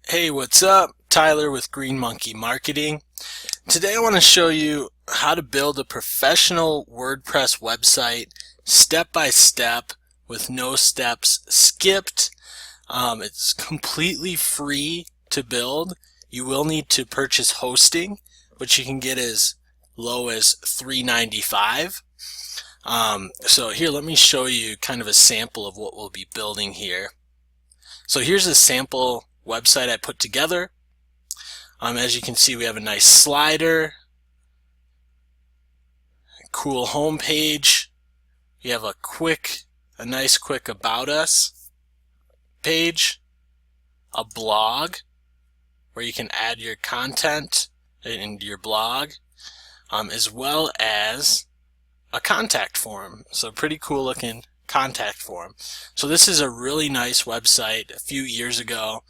Hey, what's up? Tyler with Green Monkey Marketing. Today I want to show you how to build a professional WordPress website step by step with no steps skipped. It's completely free to build. You will need to purchase hosting, which you can get as low as $3.95. So here, let me show you kind of a sample of what we'll be building here. So here's a sample website I put together. As you can see, we have a nice slider, cool home page. You have a nice quick about us page, a blog where you can add your content into your blog, as well as a contact form. So pretty cool looking contact form. So this is a really nice website. A few years ago,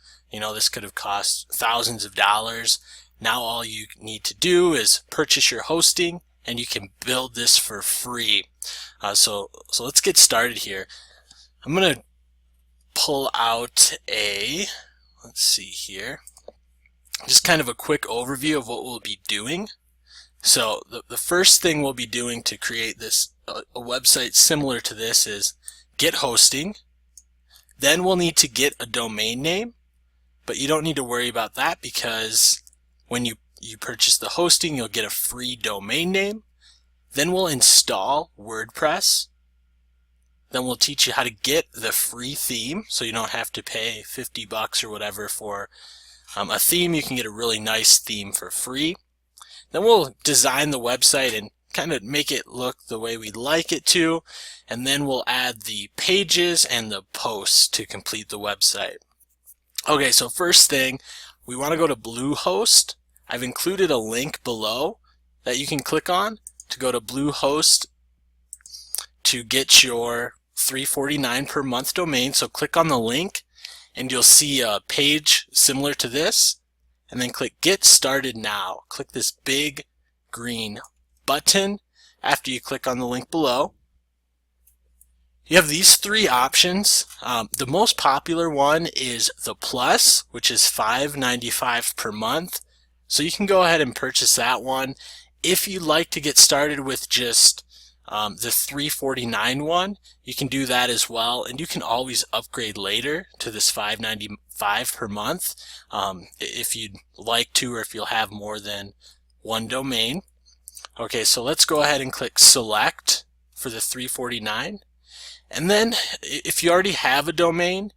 this could have cost thousands of dollars. Now all you need to do is purchase your hosting and you can build this for free. So let's get started here. I'm going to pull out let's see here, just kind of a quick overview of what we'll be doing. So the first thing we'll be doing to create this a website similar to this is get hosting. Then we'll need to get a domain name, but you don't need to worry about that because when you purchase the hosting, you'll get a free domain name. Then we'll install WordPress. Then we'll teach you how to get the free theme, so you don't have to pay $50 or whatever for a theme. You can get a really nice theme for free. Then we'll design the website and kind of make it look the way we'd like it to, and then we'll add the pages and the posts to complete the website. Okay, so first thing, we want to go to BlueHost. I've included a link below that you can click on to go to BlueHost to get your $3.49 per month domain. So click on the link and you'll see a page similar to this, and then click Get Started Now. Click this big green button after you click on the link below. You have these three options. The most popular one is the Plus, which is $5.95 per month. So you can go ahead and purchase that one. If you'd like to get started with just the $3.49 one, you can do that as well, and you can always upgrade later to this $5.95 per month if you'd like to, or if you'll have more than one domain. Okay, so let's go ahead and click Select for the $3.49. And then if you already have a domain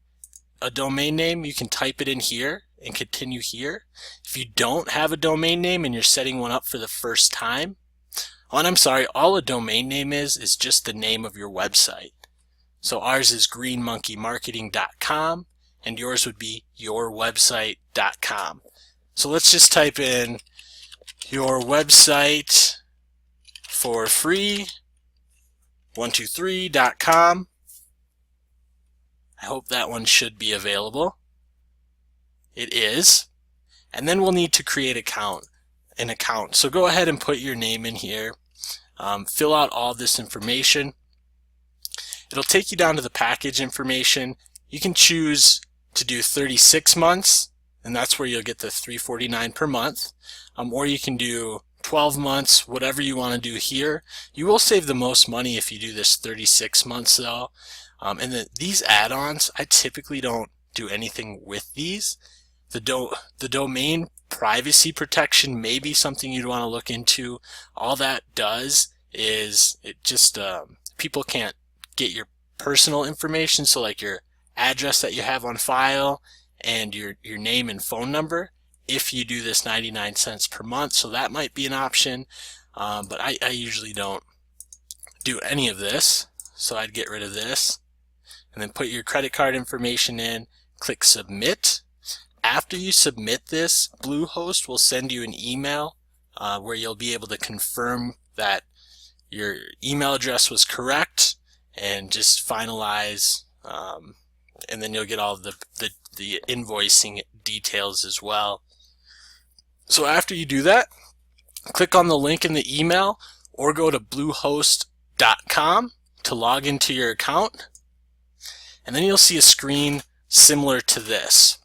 name, you can type it in here and continue here. If you don't have a domain name and you're setting one up for the first time, and I'm sorry, all a domain name is just the name of your website. So ours is greenmonkeymarketing.com and yours would be yourwebsite.com. So let's just type in your website for free 123.com. I hope that one should be available. It is. And then we'll need to create an account. So go ahead and put your name in here. Fill out all this information. It'll take you down to the package information. You can choose to do 36 months, and that's where you'll get the $3.49 per month. Or you can do 12 months, whatever you want to do here. You will save the most money if you do this 36 months though. And then these add-ons, I typically don't do anything with these. The domain privacy protection may be something you'd want to look into. All that does is it just people can't get your personal information, so like your address that you have on file and your name and phone number, if you do this 99 cents per month. So that might be an option, but I usually don't do any of this, so I'd get rid of this. And then put your credit card information in, click Submit. After you submit this, BlueHost will send you an email where you'll be able to confirm that your email address was correct and just finalize, and then you'll get all the invoicing details as well. So after you do that, click on the link in the email or go to bluehost.com to log into your account, and then you'll see a screen similar to this.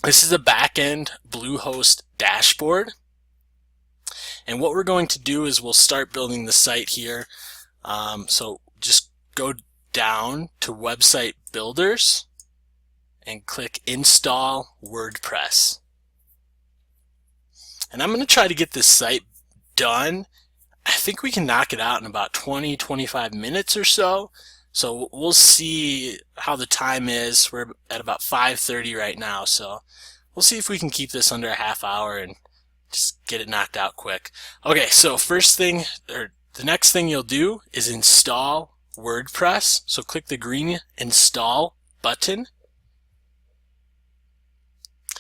This is a back-end BlueHost dashboard. And what we're going to do is we'll start building the site here. So just go down to Website Builders and click Install WordPress. And I'm going to try to get this site done. I think we can knock it out in about 20-25 minutes or so. So we'll see how the time is. We're at about 5:30 right now, so we'll see if we can keep this under a half hour and just get it knocked out quick. Okay, so the next thing you'll do is install WordPress. So click the green install button.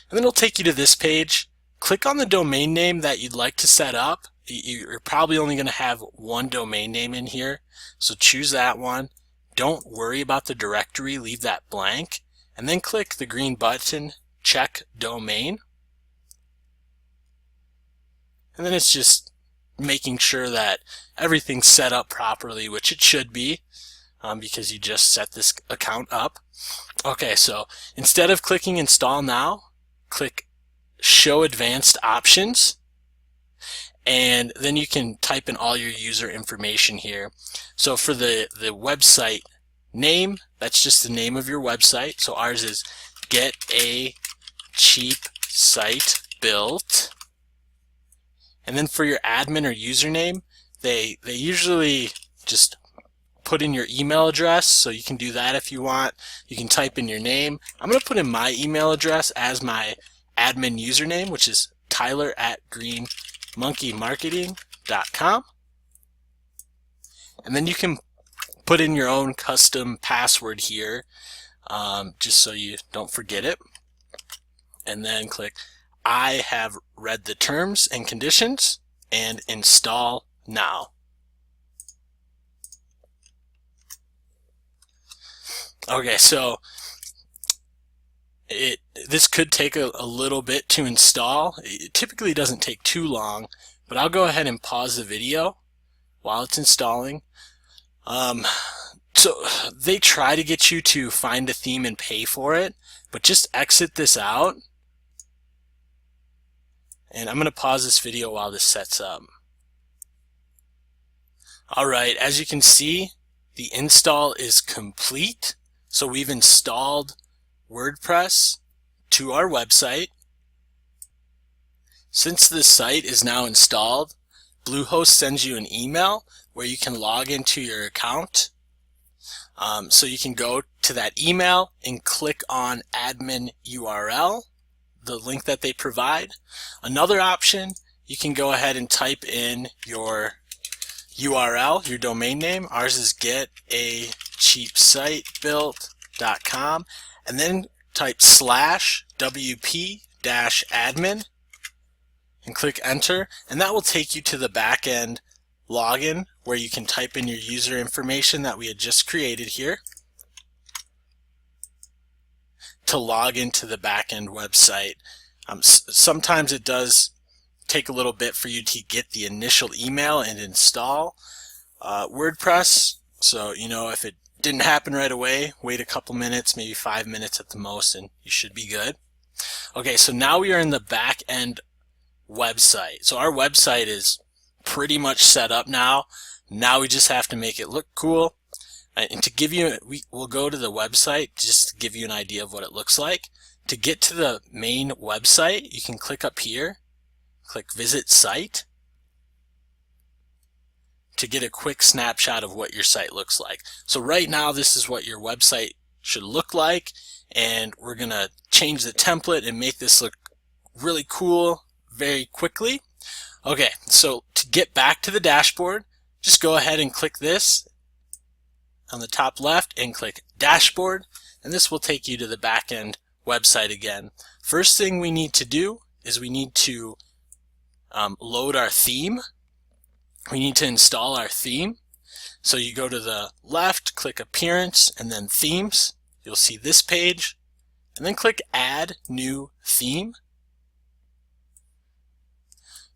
And then it'll take you to this page. Click on the domain name that you'd like to set up. You're probably only going to have one domain name in here, so choose that one. Don't worry about the directory, leave that blank, and then click the green button, check domain. And then it's just making sure that everything's set up properly, which it should be, because you just set this account up. Okay, so instead of clicking install now, click show advanced options, and then you can type in all your user information here. So for the website name, that's just the name of your website. So ours is Get a Cheap Site Built. And then for your admin or username, they usually just put in your email address, so you can do that if you want. You can type in your name. I'm going to put in my email address as my admin username, which is tyler@greenmonkeymarketing.com. And then you can put in your own custom password here, just so you don't forget it. And then click I have read the terms and conditions and install now. Okay, so this could take a little bit to install. It typically doesn't take too long, but I'll go ahead and pause the video while it's installing. So they try to get you to find a theme and pay for it, but just exit this out. And I'm going to pause this video while this sets up. Alright, as you can see, the install is complete. So we've installed WordPress to our website. Since the site is now installed, BlueHost sends you an email where you can log into your account. So you can go to that email and click on admin URL, the link that they provide. Another option, you can go ahead and type in your URL, your domain name. Ours is getacheapsitebuilt.com, and then type /wp-admin and click enter, and that will take you to the back end login where you can type in your user information that we had just created here to log into the back end website. Sometimes it does take a little bit for you to get the initial email and install WordPress. So, if it didn't happen right away, wait a couple minutes, maybe 5 minutes at the most, and you should be good. Okay, so now we are in the back end website. So our website is pretty much set up now. Now we just have to make it look cool. And to give you, we'll go to the website just to give you an idea of what it looks like. To get to the main website, you can click up here, click Visit Site, to get a quick snapshot of what your site looks like. So right now, this is what your website should look like, and we're going to change the template and make this look really cool very quickly. Okay, so to get back to the dashboard, just go ahead and click this on the top left and click Dashboard, and this will take you to the back end website again. First thing we need to do is we need to load our theme. We need to install our theme. So you go to the left, click Appearance, and then Themes. You'll see this page, and then click Add New Theme.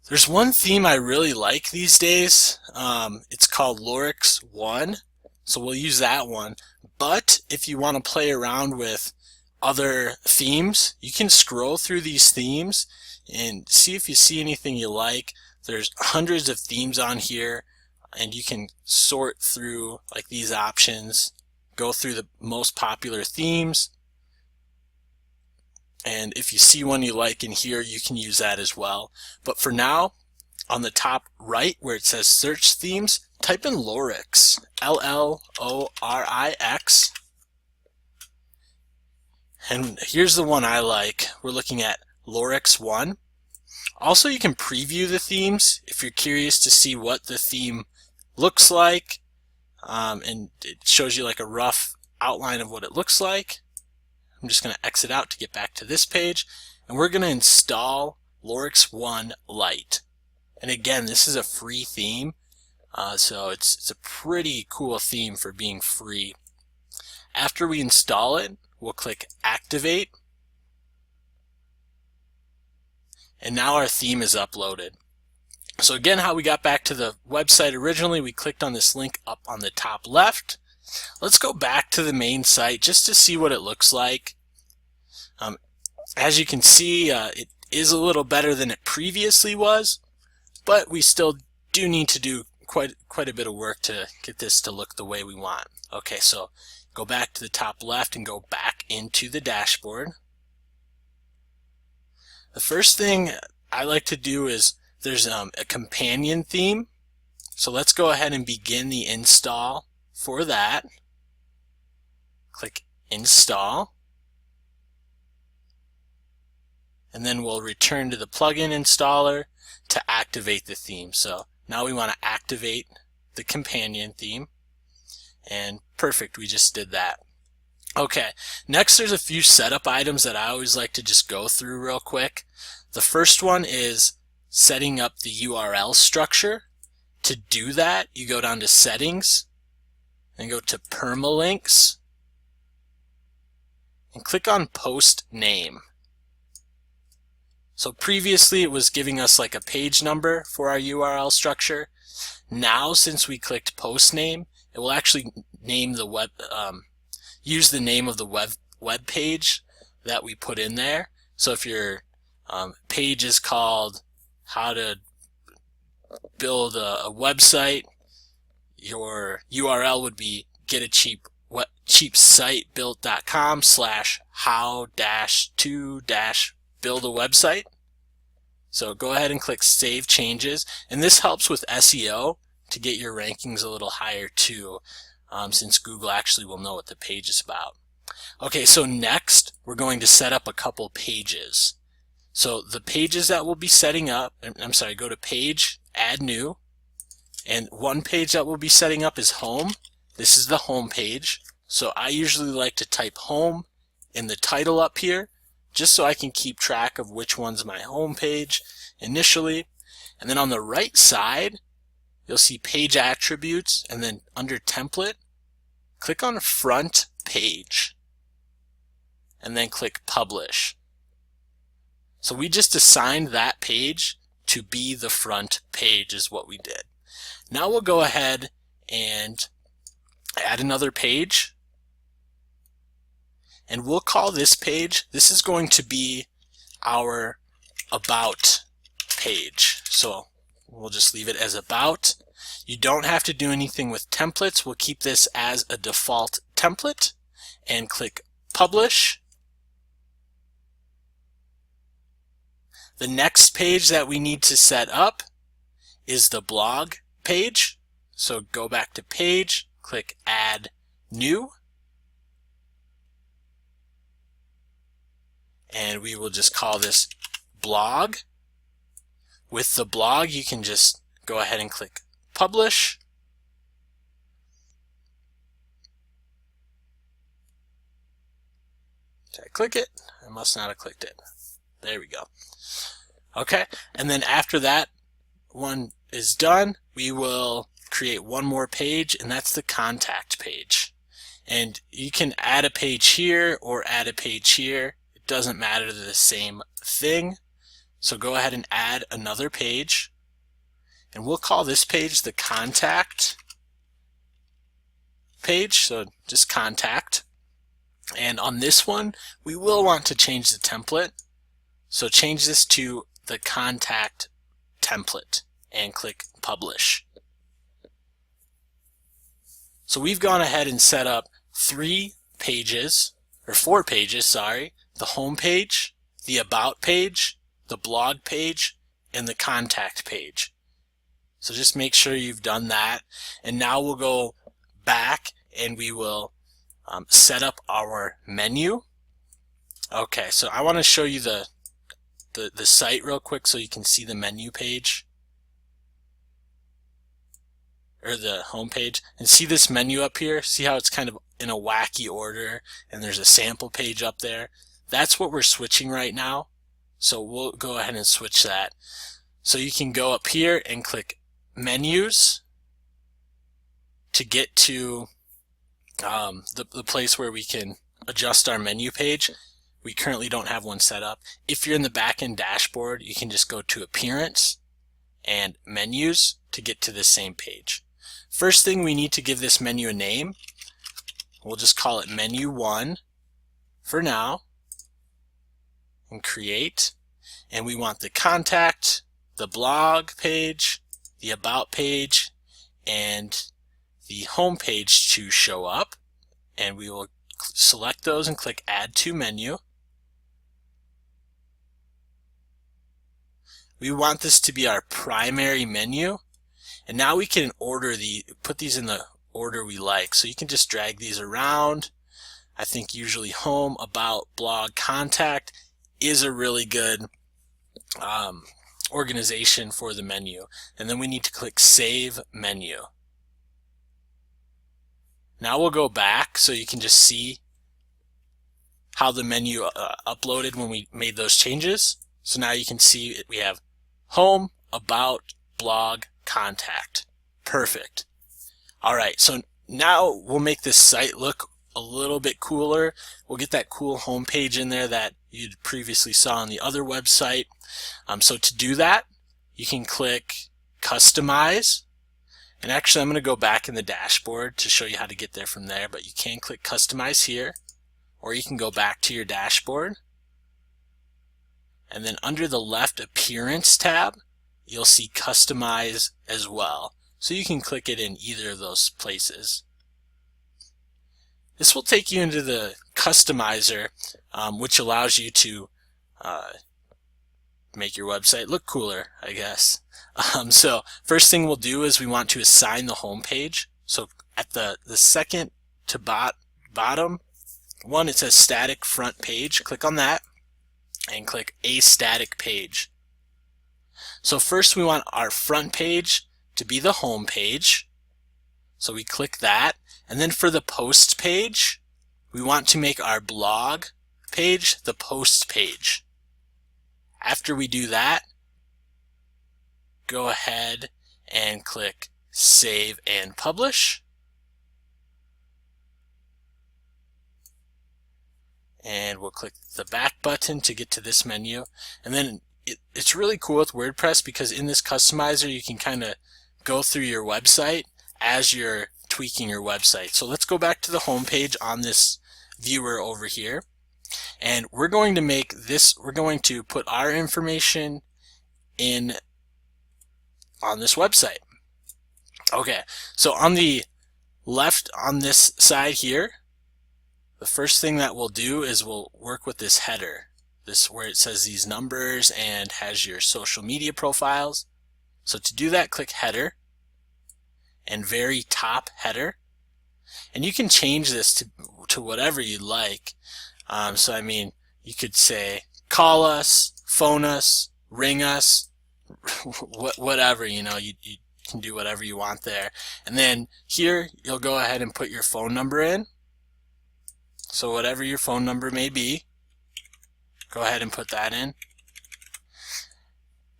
There's one theme I really like these days. It's called Lorix 1, so we'll use that one. But if you want to play around with other themes. You can scroll through these themes and see if you see anything you like. There's hundreds of themes on here, and you can sort through like these options, go through the most popular themes, and if you see one you like in here, you can use that as well. But for now, on the top right where it says search themes, type in Lorix, L-L-O-R-I-X. And here's the one I like. We're looking at Lorix 1. Also, you can preview the themes if you're curious to see what the theme looks like, and it shows you like a rough outline of what it looks like. I'm just going to exit out to get back to this page, and we're going to install Lorix 1 Lite. And again, this is a free theme, so it's a pretty cool theme for being free. After we install it, we'll click Activate, and now our theme is uploaded. So again, how we got back to the website originally, we clicked on this link up on the top left. Let's go back to the main site just to see what it looks like. As you can see, it is a little better than it previously was, but we still do need to do quite a bit of work to get this to look the way we want. Okay, so go back to the top left and go back into the dashboard. The first thing I like to do is there's a companion theme. So let's go ahead and begin the install for that. Click Install. And then we'll return to the plugin installer to activate the theme. So now we want to activate the companion theme. And perfect, we just did that. Okay, next there's a few setup items that I always like to just go through real quick. The first one is setting up the URL structure. To do that, you go down to Settings and go to Permalinks and click on Post Name. So previously it was giving us like a page number for our URL structure. Now, since we clicked Post Name, it will actually name the use the name of the web page that we put in there. So if your page is called How to Build a Website, your URL would be getacheapsitebuilt.com/how-to-build-a-website. So go ahead and click Save Changes, and this helps with SEO to get your rankings a little higher too, since Google actually will know what the page is about. Okay, so next we're going to set up a couple pages. So the pages that we'll be setting up, go to Page, Add New, and one page that we'll be setting up is Home. This is the home page. So I usually like to type Home in the title up here, just so I can keep track of which one's my home page initially. And then on the right side, you'll see Page Attributes, and then under Template, click on Front Page, and then click Publish. So we just assigned that page to be the front page is what we did. Now we'll go ahead and add another page, and we'll call this page, this is going to be our About page. So we'll just leave it as About. You don't have to do anything with templates. We'll keep this as a default template and click Publish. The next page that we need to set up is the blog page. So go back to Page, click Add New, and we will just call this Blog. With the blog, you can just go ahead and click Publish. Did I click it? I must not have clicked it. There we go. Okay, and then after that one is done, we will create one more page, and that's the contact page. And you can add a page here or add a page here. It doesn't matter, they're the same thing. So go ahead and add another page, and we'll call this page the contact page, so just contact. And on this one, we will want to change the template. So change this to the contact template and click publish. So we've gone ahead and set up 4 pages, sorry, the home page, the about page, the blog page, and the contact page. So just make sure you've done that. And now we'll go back and we will set up our menu. Okay, so I want to show you the site real quick so you can see the menu page, or the home page, and see this menu up here. See how it's kind of in a wacky order, and there's a sample page up there. That's what we're switching right now, so we'll go ahead and switch that. So you can go up here and click menus to get to the place where we can adjust our menu page. We currently don't have one set up. If you're in the backend dashboard, you can just go to appearance and menus to get to the same page. First thing, we need to give this menu a name. We'll just call it menu 1 for now, and create. And we want the contact, the blog page, the about page, and the home page to show up. And we will select those and click add to menu. We want this to be our primary menu, and now we can put these in the order we like. So you can just drag these around. I think usually home, about, blog, contact is a really good organization for the menu. And then we need to click save menu. Now we'll go back so you can just see how the menu uploaded when we made those changes. So now you can see we have home, about, blog, contact. Perfect. Alright, so now we'll make this site look a little bit cooler. We'll get that cool home page in there that you previously saw on the other website. So to do that, you can click customize. And actually, I'm going to go back in the dashboard to show you how to get there from there, but you can click customize here, or you can go back to your dashboard. And then under the left appearance tab, you'll see customize as well. So you can click it in either of those places. This will take you into the customizer, which allows you to make your website look cooler, I guess. So first thing we'll do is we want to assign the home page. So at the second to bottom one, it says static front page. Click on that and click a static page. So first we want our front page to be the home page. So we click that, and then for the post page, we want to make our blog page the post page. After we do that, go ahead and click save and publish. And we'll click the back button to get to this menu. And then it's really cool with WordPress because in this customizer you can kind of go through your website as you're tweaking your website. So let's go back to the home page on this viewer over here. And we're going to put our information in on this website. Okay, so on the left on this side here, the first thing that we'll do is we'll work with this header, this where it says these numbers and has your social media profiles. So to do that, click header and very top header, and you can change this to whatever you like. So I mean, you could say call us, phone us, ring us, whatever, you know, you can do whatever you want there. And then here you'll go ahead and put your phone number in. So whatever your phone number may be, go ahead and put that in.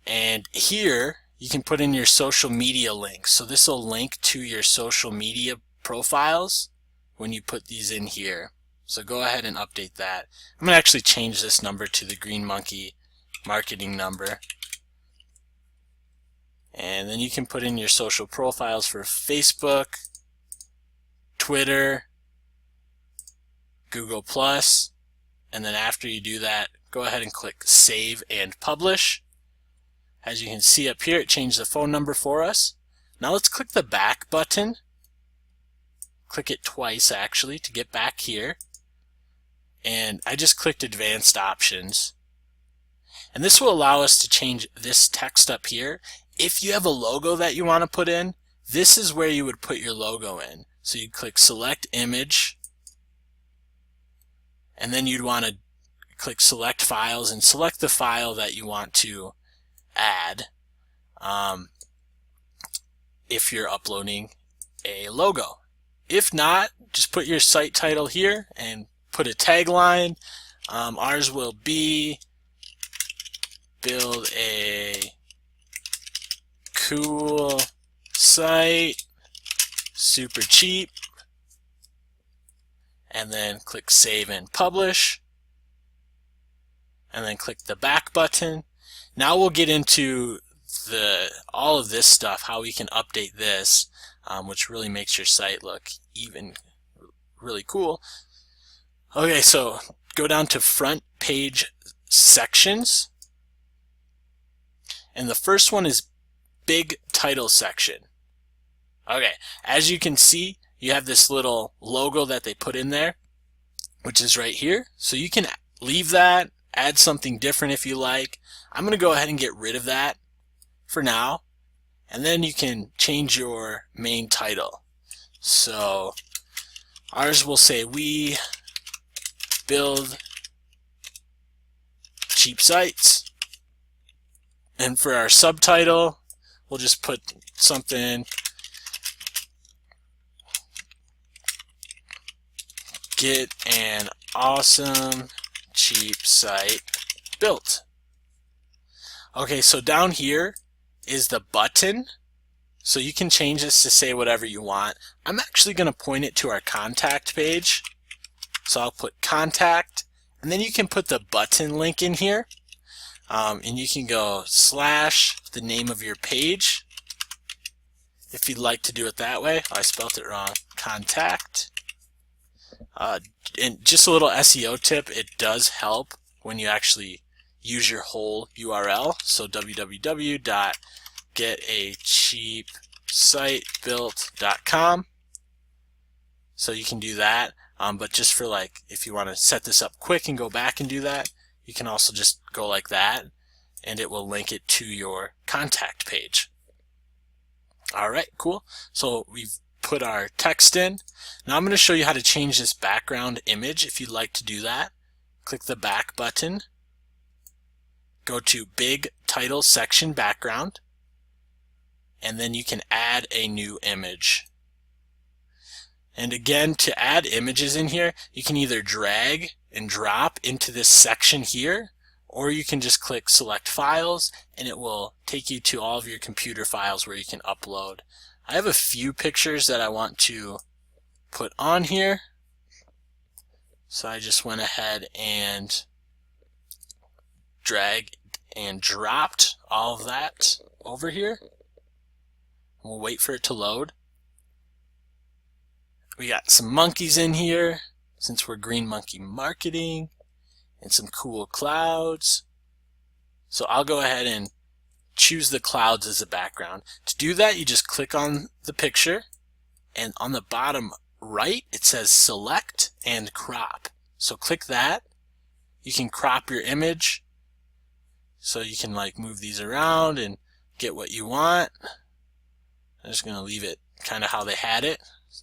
And here you can put in your social media links. So this will link to your social media profiles when you put these in here. So go ahead and update that. I'm going to actually change this number to the Green Monkey marketing number. And then you can put in your social profiles for Facebook, Twitter, Google Plus, and then after you do that, go ahead and click Save and Publish. As you can see up here, it changed the phone number for us. Now let's click the back button. Click it twice actually to get back here. And I just clicked Advanced Options. And this will allow us to change this text up here. If you have a logo that you want to put in, this is where you would put your logo in. So you'd click Select Image, and then you'd want to click Select Files and select the file that you want to add if you're uploading a logo. If not, just put your site title here and put a tagline. Ours will be build a cool site, super cheap, and then click Save and Publish, and then click the back button. Now we'll get into all of this stuff, how we can update this, which really makes your site look even really cool. Okay, so go down to front page sections, and the first one is big title section. Okay, as you can see, you have this little logo that they put in there, which is right here. So you can leave that, add something different if you like. I'm going to go ahead and get rid of that for now, and then you can change your main title. So ours will say, we build cheap sites. And for our subtitle, we'll just put something, get an awesome cheap site built. Okay, so down here is the button. So you can change this to say whatever you want. I'm actually going to point it to our contact page. So I'll put contact, and then you can put the button link in here. And you can go / the name of your page if you'd like to do it that way. I spelled it wrong. Contact. And just a little SEO tip, it does help when you actually use your whole URL. So www.getacheapsitebuilt.com. So you can do that. But just for if you want to set this up quick and go back and do that, you can also just go like that, and it will link it to your contact page. Alright, cool. So we've put our text in. Now I'm going to show you how to change this background image if you'd like to do that. Click the back button. Go to Big Title Section Background, and then you can add a new image. And again, to add images in here, you can either drag and drop into this section here, or you can just click Select Files, and it will take you to all of your computer files where you can upload. I have a few pictures that I want to put on here, so I just went ahead and drag and dropped all of that over here. We'll wait for it to load. We got some monkeys in here, since we're Green Monkey Marketing, and some cool clouds. So I'll go ahead and choose the clouds as a background. To do that, you just click on the picture, and on the bottom right, it says Select and Crop. So click that. You can crop your image, so you can move these around and get what you want. I'm just going to leave it kind of how they had it,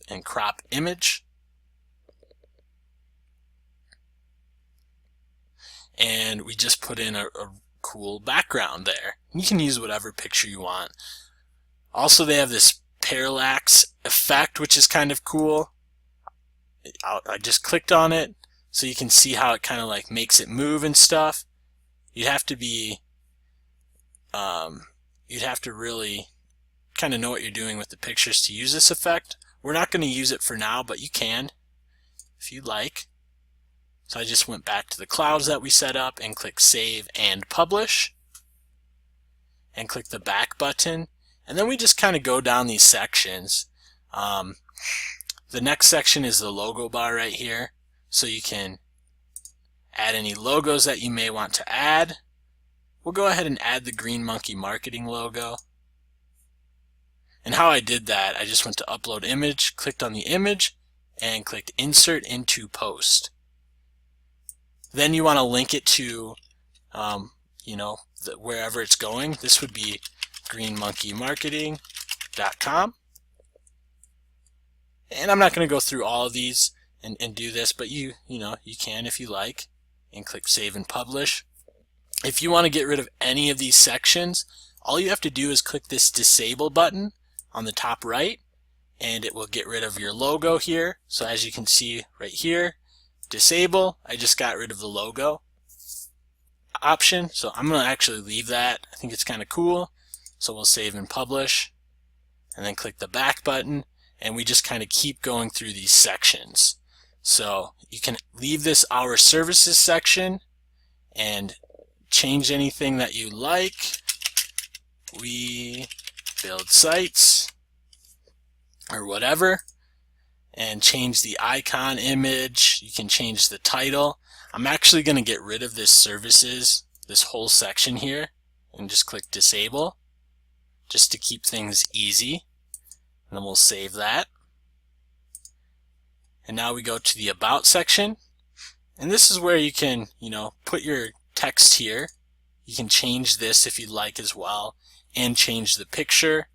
and crop image. And we just put in a cool background there. You can use whatever picture you want. Also, they have this parallax effect, which is kind of cool. I just clicked on it, so you can see how it kind of makes it move and stuff. You'd have to really kind of know what you're doing with the pictures to use this effect. We're not going to use it for now, but you can if you'd like. So I just went back to the clouds that we set up and click Save and Publish, and click the back button, and then we just kind of go down these sections. The next section is the logo bar right here. so you can add any logos that you may want to add. We'll go ahead and add the Green Monkey Marketing logo. And how I did that, I just went to Upload Image, clicked on the image, and clicked Insert into Post. Then you want to link it to, wherever it's going. This would be greenmonkeymarketing.com. And I'm not going to go through all of these and do this, but you can if you like, and click Save and Publish. If you want to get rid of any of these sections, all you have to do is click this Disable button on the top right, and it will get rid of your logo here. So as you can see right here, Disable, I just got rid of the logo option, so I'm going to actually leave that. I think it's kind of cool. So we'll Save and Publish, and then click the back button, and we just kind of keep going through these sections. So you can leave this Our Services section and change anything that you like. We build sites or whatever, and change the icon image. You can change the title. I'm actually going to get rid of this services, this whole section here, and just click Disable just to keep things easy. And then we'll save that. And now we go to the About section, and this is where you can put your text here. You can change this if you'd like as well, and change the picture.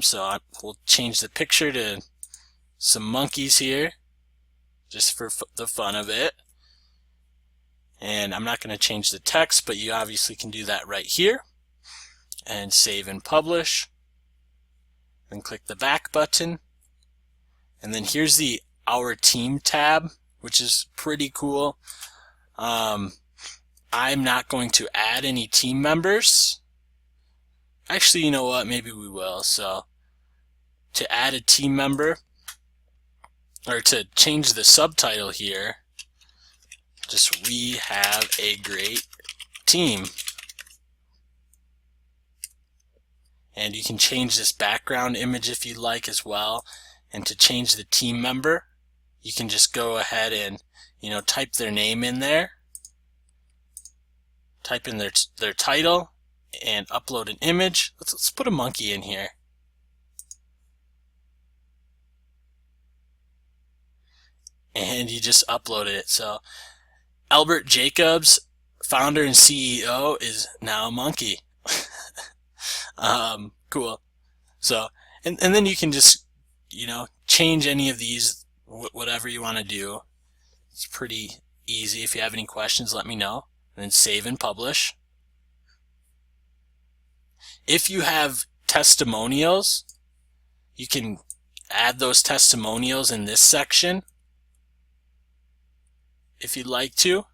So we'll change the picture to some monkeys here, just for the fun of it. And I'm not going to change the text, but you obviously can do that right here. And Save and Publish. Then click the back button. And then here's the Our Team tab, which is pretty cool. I'm not going to add any team members. Actually, you know what? Maybe we will. So to add a team member, or to change the subtitle here, just "We have a great team." And you can change this background image if you like as well. And to change the team member, you can just go ahead and type their name in there, type in their title, and upload an image. Let's put a monkey in here. And you just upload it. So Albert Jacobs, founder and CEO, is now a monkey. Cool. So and then you can just change any of these, whatever you want to do. It's pretty easy. If you have any questions, let me know. And then Save and Publish. If you have testimonials, you can add those testimonials in this section if you'd like to.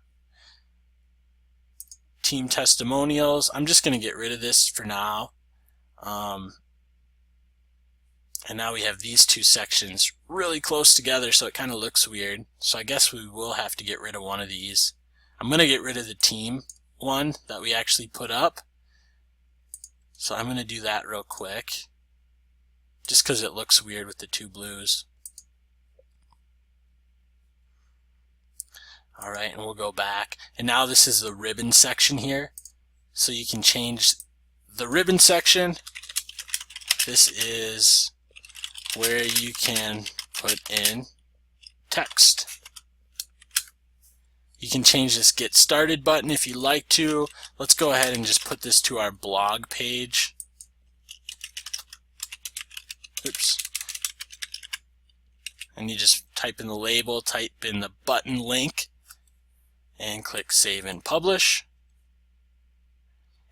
Team testimonials. I'm just going to get rid of this for now. And now we have these two sections really close together, so it kind of looks weird. So I guess we will have to get rid of one of these. I'm going to get rid of the team one that we actually put up. So I'm going to do that real quick, just because it looks weird with the two blues. Alright, and we'll go back. And now this is the ribbon section here. So you can change the ribbon section. This is where you can put in text. You can change this Get Started button if you like to. Let's go ahead and just put this to our blog page. Oops. And you just type in the label, type in the button link, and click Save and Publish.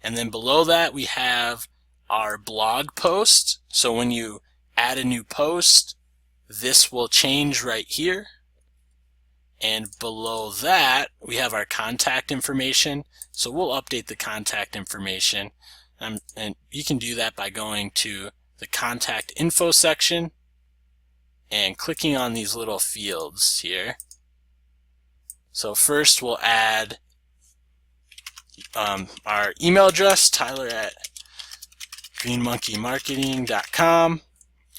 And then below that we have our blog post. So when you add a new post, this will change right here. And below that we have our contact information. So we'll update the contact information. And you can do that by going to the contact info section and clicking on these little fields here. So first we'll add our email address, tyler@greenmonkeymarketing.com.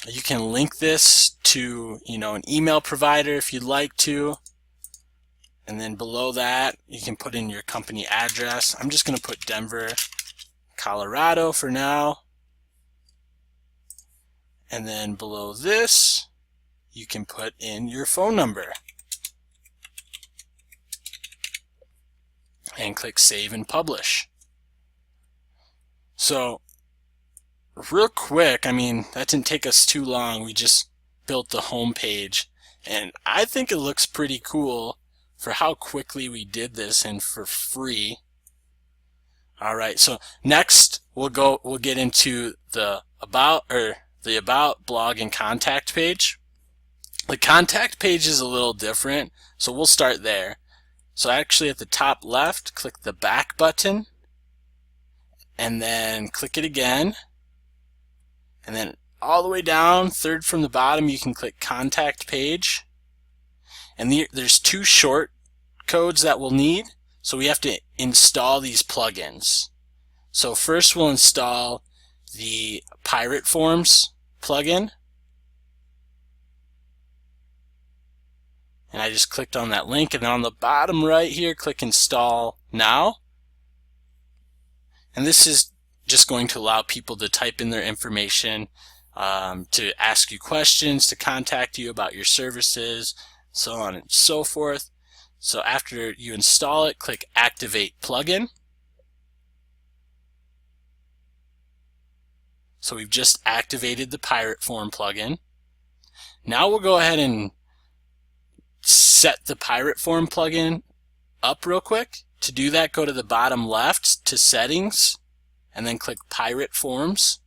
You can link this to an email provider if you'd like to. And then below that, you can put in your company address. I'm just going to put Denver, Colorado for now. And then below this, you can put in your phone number. And click Save and Publish. So, real quick, I mean, that didn't take us too long. We just built the home page. And I think it looks pretty cool for how quickly we did this and for free. All right, so next we'll get into the about blog and contact page. The contact page is a little different, so we'll start there. So actually at the top left, click the back button and then click it again. And then all the way down, third from the bottom, you can click contact page. And there's two short codes that we'll need. So we have to install these plugins. So first we'll install the Pirate Forms plugin. And I just clicked on that link, and then on the bottom right here, click Install Now. And this is just going to allow people to type in their information, to ask you questions, to contact you about your services, so on and so forth. So after you install it, click Activate Plugin. So we've just activated the Pirate Form plugin. Now we'll go ahead and set the Pirate Form plugin up real quick. To do that, go to the bottom left to Settings and then click Pirate Forms.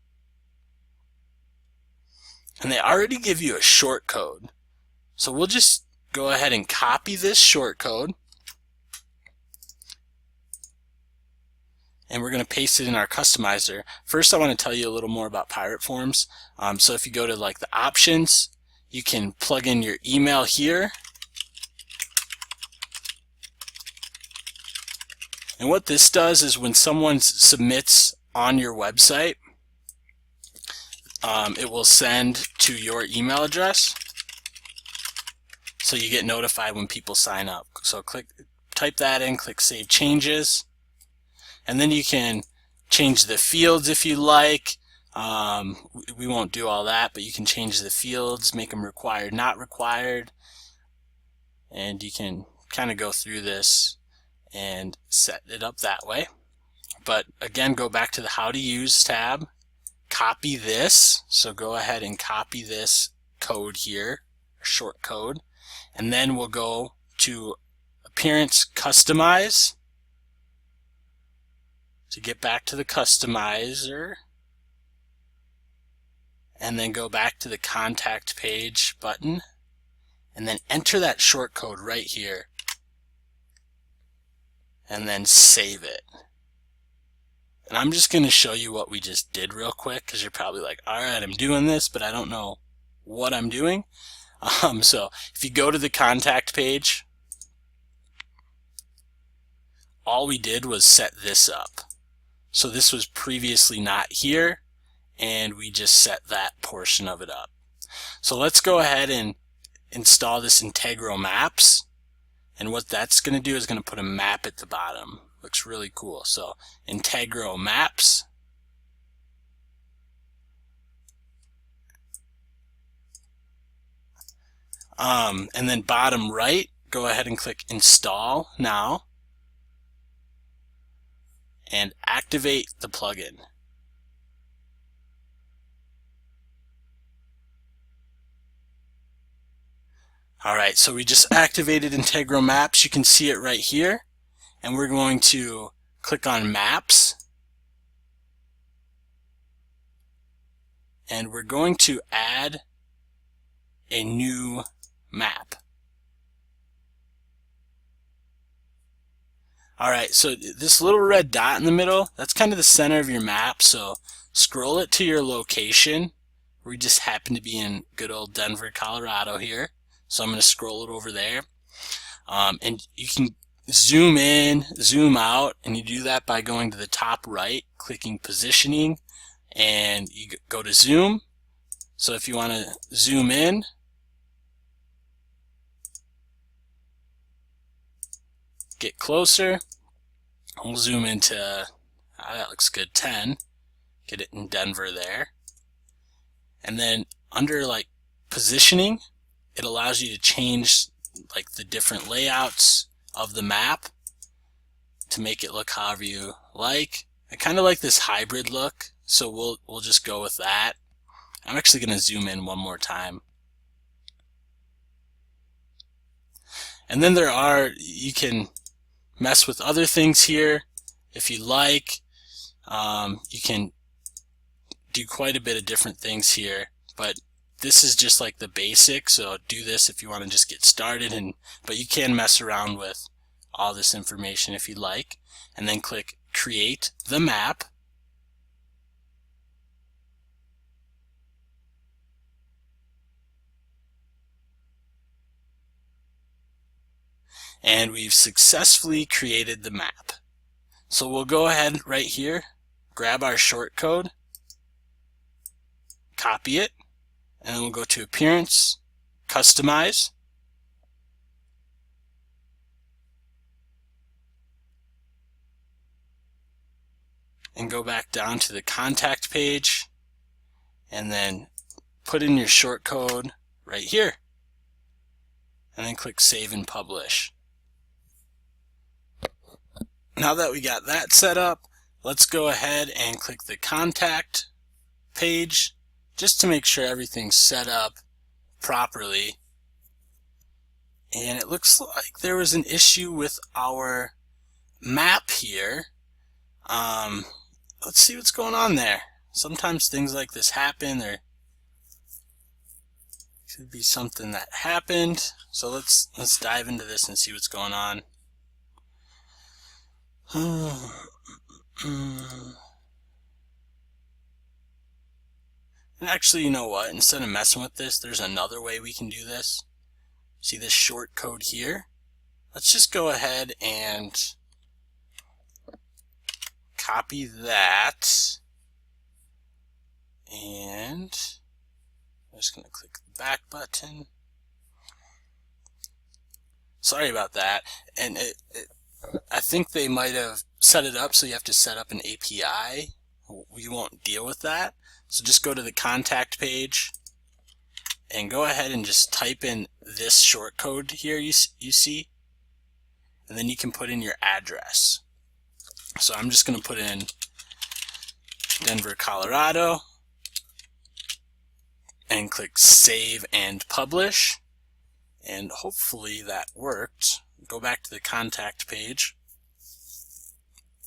And they already give you a short code. So we'll just go ahead and copy this short code. And we're going to paste it in our customizer. First, I want to tell you a little more about Pirate Forms. So if you go to like the options, you can plug in your email here. And what this does is when someone submits on your website, it will send to your email address. So you get notified when people sign up. So type that in, click Save Changes. And then you can change the fields if you like. We won't do all that, but you can change the fields, make them required, not required. And you can kind of go through this and set it up that way. But again, go back to the How to Use tab, copy this. So go ahead and copy this code here, short code. And then we'll go to Appearance Customize. To get back to the customizer, and then go back to the contact page button, and then enter that short code right here, and then save it. And I'm just going to show you what we just did real quick, because you're probably like, alright, I'm doing this, but I don't know what I'm doing. So if you go to the contact page, all we did was set this up. So this was previously not here, and we just set that portion of it up. So let's go ahead and install this Integral Maps. And what that's going to do is going to put a map at the bottom. Looks really cool. So Integral Maps. And then bottom right, go ahead and click Install Now. And activate the plugin. Alright, so we just activated Integral Maps. You can see it right here. And we're going to click on Maps. And we're going to add a new map. Alright, so this little red dot in the middle, that's kind of the center of your map, so scroll it to your location. We just happen to be in good old Denver, Colorado here, so I'm going to scroll it over there. And you can zoom in, zoom out, and you do that by going to the top right, clicking Positioning, and you go to Zoom. So if you want to zoom in, get closer. We'll zoom into, that looks good, 10. Get it in Denver there. And then under like positioning, it allows you to change like the different layouts of the map to make it look however you like. I kind of like this hybrid look, so we'll just go with that. I'm actually going to zoom in one more time. And then you can mess with other things here if you like. You can do quite a bit of different things here, but this is just like the basic, so do this if you want to just get started, but you can mess around with all this information if you like, and then click Create the Map. And we've successfully created the map. So we'll go ahead right here, grab our shortcode, copy it, and then we'll go to Appearance, Customize, and go back down to the contact page, and then put in your shortcode right here, and then click Save and Publish. Now that we got that set up, let's go ahead and click the contact page just to make sure everything's set up properly. And it looks like there was an issue with our map here. Let's see what's going on there. Sometimes things like this happen. There could be something that happened. So let's dive into this and see what's going on. And actually, you know what? Instead of messing with this, there's another way we can do this. See this short code here? Let's just go ahead and copy that. And I'm just going to click the back button. Sorry about that. And I think they might have set it up so you have to set up an API. We won't deal with that. So just go to the contact page and go ahead and just type in this shortcode here you see, and then you can put in your address. So I'm just going to put in Denver, Colorado, and click Save and Publish, and hopefully that worked. Go back to the contact page,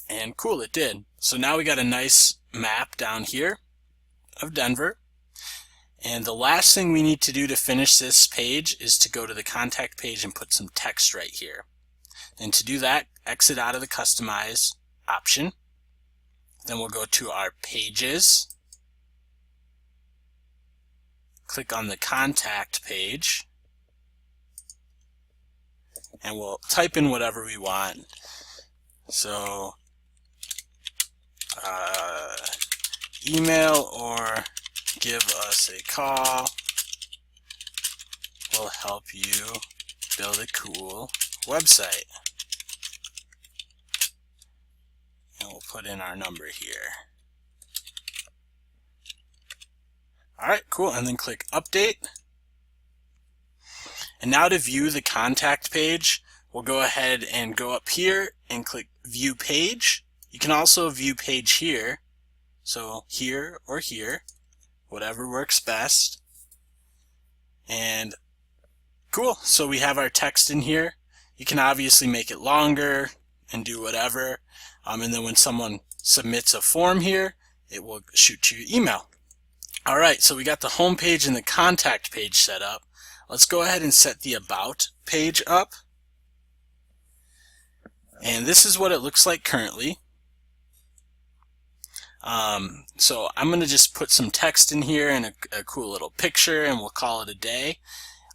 and cool, it did. So now we got a nice map down here of Denver. And the last thing we need to do to finish this page is to go to the contact page and put some text right here. And to do that, exit out of the Customize option. Then we'll go to our Pages, click on the Contact page, and we'll type in whatever we want. So email or give us a call will help you build a cool website. And we'll put in our number here. Alright, cool, and then click Update. And now to view the contact page, we'll go ahead and go up here and click View Page. You can also view page here, so here or here, whatever works best. And cool, so we have our text in here. You can obviously make it longer and do whatever, and then when someone submits a form here, it will shoot to your email. Alright, so we got the home page and the contact page set up. Let's go ahead and set the About page up. And this is what it looks like currently. So I'm going to just put some text in here and a cool little picture, and we'll call it a day.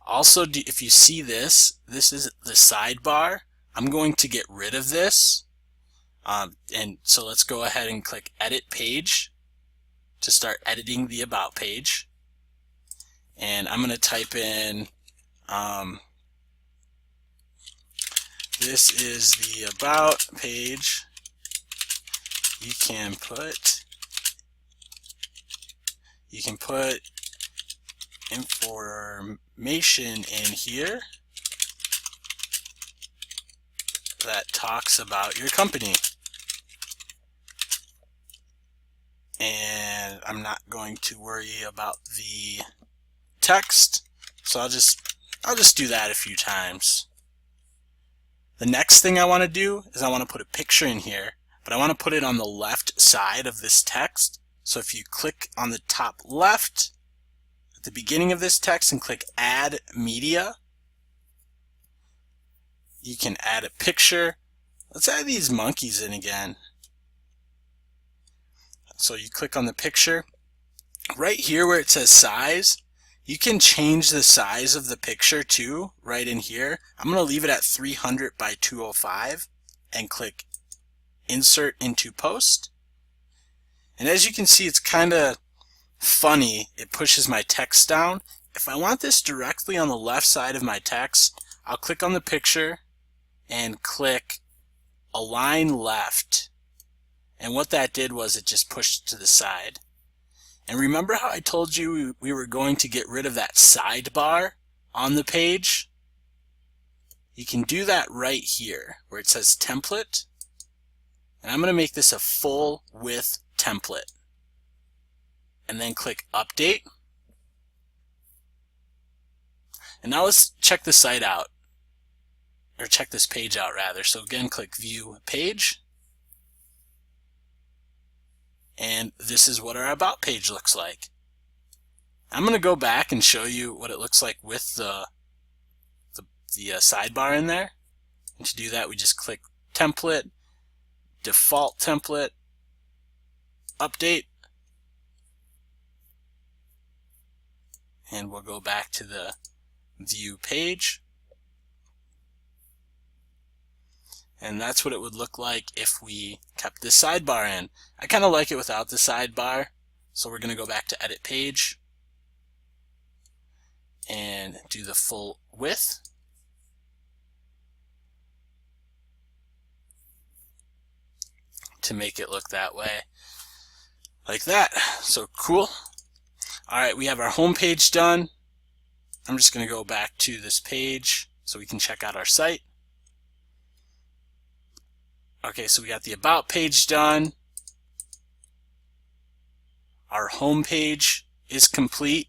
Also, if you see this is the sidebar. I'm going to get rid of this. And so let's go ahead and click Edit Page to start editing the About page. And I'm going to type in this is the About page. You can put information in here that talks about your company. And I'm not going to worry about the text, so I'll just do that a few times. The next thing I want to do is I want to put a picture in here, but I want to put it on the left side of this text. So if you click on the top left at the beginning of this text and click Add Media, you can add a picture. Let's add these monkeys in again. So you click on the picture. Right here where it says size, you can change the size of the picture too, right in here. I'm going to leave it at 300 by 205 and click Insert into Post. And as you can see, it's kind of funny. It pushes my text down. If I want this directly on the left side of my text, I'll click on the picture and click Align Left. And what that did was it just pushed it to the side. And remember how I told you we were going to get rid of that sidebar on the page? You can do that right here where it says Template. And I'm going to make this a full width template. And then click Update. And now let's check the site out. Or check this page out rather. So again, click View Page. And this is what our About page looks like. I'm going to go back and show you what it looks like with the sidebar in there. And to do that, we just click Template, Default Template, Update, and we'll go back to the View Page. And that's what it would look like if we kept this sidebar in. I kind of like it without the sidebar, so we're going to go back to Edit Page and do the full width. To make it look that way, like that. So cool. Alright, we have our home page done. I'm just going to go back to this page so we can check out our site. Okay, so we got the About page done. Our home page is complete.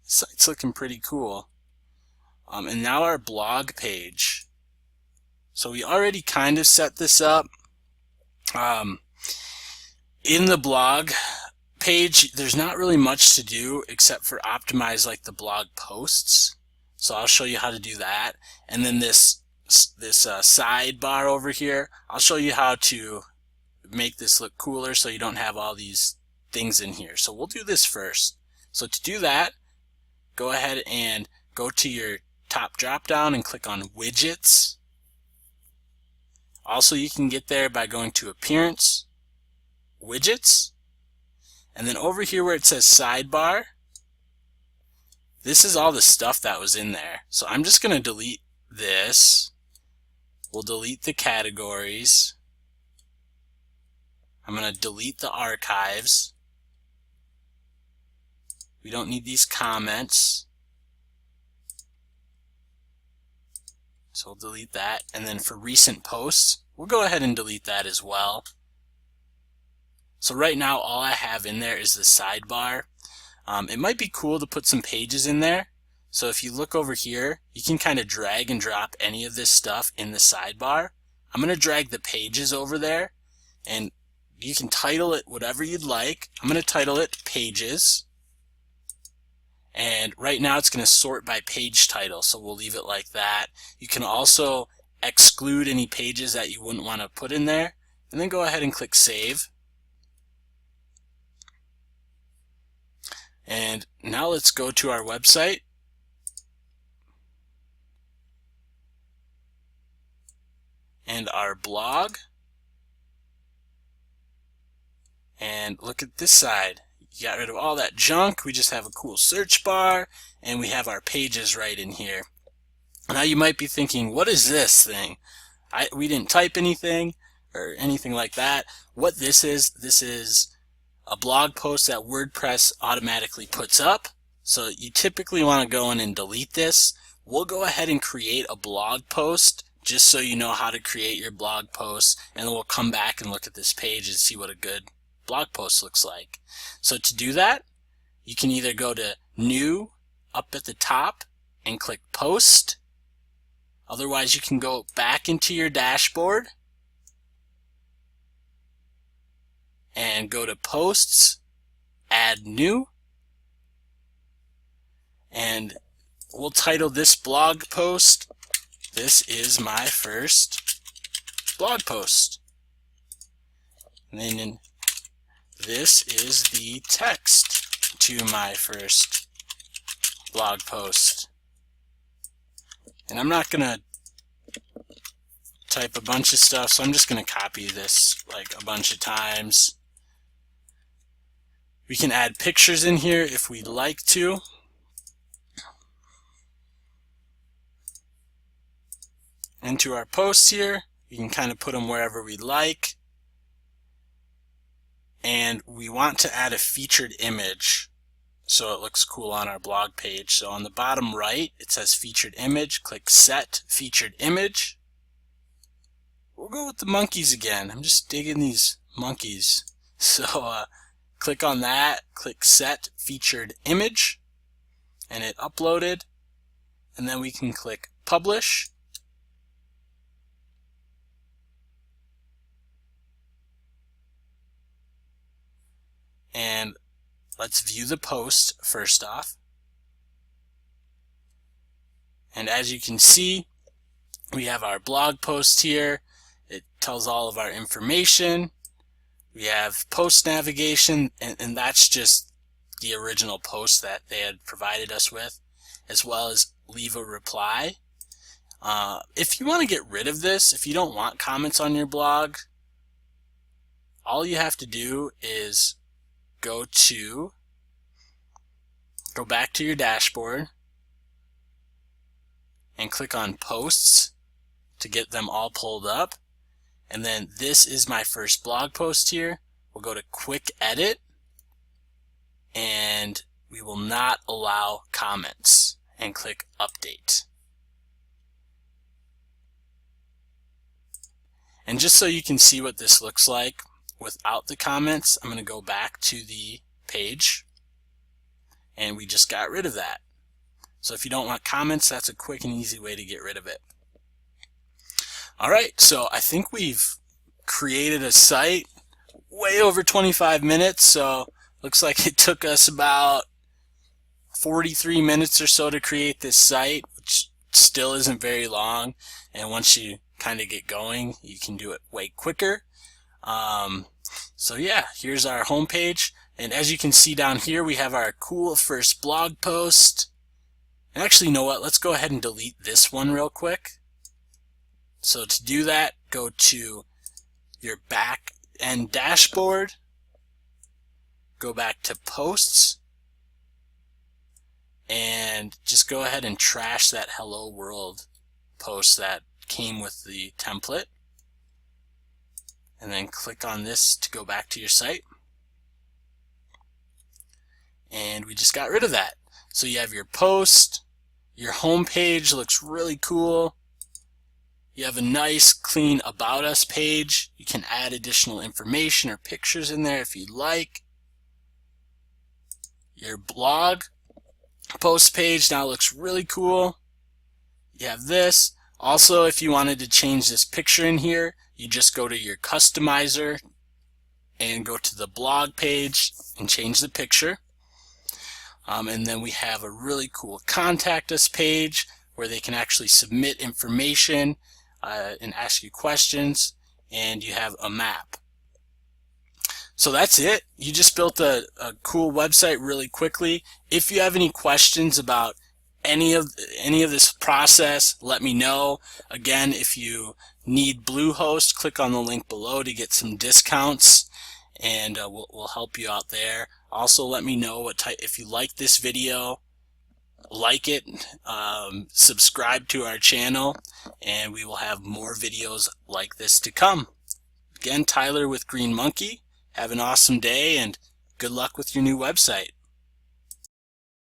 The site's looking pretty cool. And now our blog page. So we already kind of set this up. In the blog page, there's not really much to do except for optimize like the blog posts. So I'll show you how to do that. And then this sidebar over here, I'll show you how to make this look cooler so you don't have all these things in here. So we'll do this first. So to do that, go ahead and go to your top drop down and click on Widgets. Also, you can get there by going to Appearance, Widgets, and then over here where it says Sidebar, this is all the stuff that was in there. So I'm just going to delete this. We'll delete the categories. I'm going to delete the archives. We don't need these comments. So we'll delete that. And then for recent posts, we'll go ahead and delete that as well. So right now all I have in there is the sidebar. It might be cool to put some pages in there. So if you look over here, you can kind of drag and drop any of this stuff in the sidebar. I'm going to drag the pages over there, and you can title it whatever you'd like. I'm going to title it Pages. And right now it's going to sort by page title, so we'll leave it like that. You can also exclude any pages that you wouldn't want to put in there, and then go ahead and click Save. And now let's go to our website. And our blog. And look at this side. You got rid of all that junk. We just have a cool search bar, and we have our pages right in here. Now you might be thinking, what is this thing? We didn't type anything or anything like that. What this is a blog post that WordPress automatically puts up. So you typically want to go in and delete this. We'll go ahead and create a blog post just so you know how to create your blog posts, and then we'll come back and look at this page and see what a good blog post looks like. So to do that, you can either go to New up at the top and click Post. Otherwise, you can go back into your dashboard and go to Posts, Add New, and we'll title this blog post, "This is my first blog post." And then this is the text to my first blog post. And I'm not going to type a bunch of stuff, so I'm just going to copy this like a bunch of times. We can add pictures in here if we'd like to. Into our posts here, we can kind of put them wherever we like. And we want to add a featured image so it looks cool on our blog page. So on the bottom right, it says featured image. Click Set Featured Image. We'll go with the monkeys again. I'm just digging these monkeys. So click on that, click Set Featured Image, and it uploaded. And then we can click Publish. And let's view the post first off. And as you can see, we have our blog post here. It tells all of our information. We have post navigation, and that's just the original post that they had provided us with, as well as leave a reply. If you want to get rid of this, if you don't want comments on your blog, all you have to do is go back to your dashboard and click on Posts to get them all pulled up. And then this is my first blog post here. We'll go to Quick Edit, and we will not allow comments, and click Update. And just so you can see what this looks like without the comments, I'm going to go back to the page, and we just got rid of that. So if you don't want comments, that's a quick and easy way to get rid of it. Alright, so I think we've created a site way over 25 minutes, so looks like it took us about 43 minutes or so to create this site, which still isn't very long, and once you kind of get going, you can do it way quicker. So yeah, here's our home page, and as you can see down here, we have our cool first blog post. And actually, you know what? Let's go ahead and delete this one real quick. So to do that, go to your back end dashboard, go back to Posts, and just go ahead and trash that Hello World post that came with the template. And then click on this to go back to your site. And we just got rid of that. So you have your post, your home page looks really cool. You have a nice clean About Us page. You can add additional information or pictures in there if you'd like. Your blog post page now looks really cool. You have this. Also, if you wanted to change this picture in here, you just go to your customizer and go to the blog page and change the picture. And then we have a really cool Contact Us page where they can actually submit information and ask you questions, and you have a map. So that's it. You just built a cool website really quickly. If you have any questions about any of this process, let me know. Again, if you need BlueHost, click on the link below to get some discounts, and we'll help you out there. Also, let me know if you like this video, like it, subscribe to our channel, and we will have more videos like this to come. Again, Tyler with Green Monkey. Have an awesome day and good luck with your new website.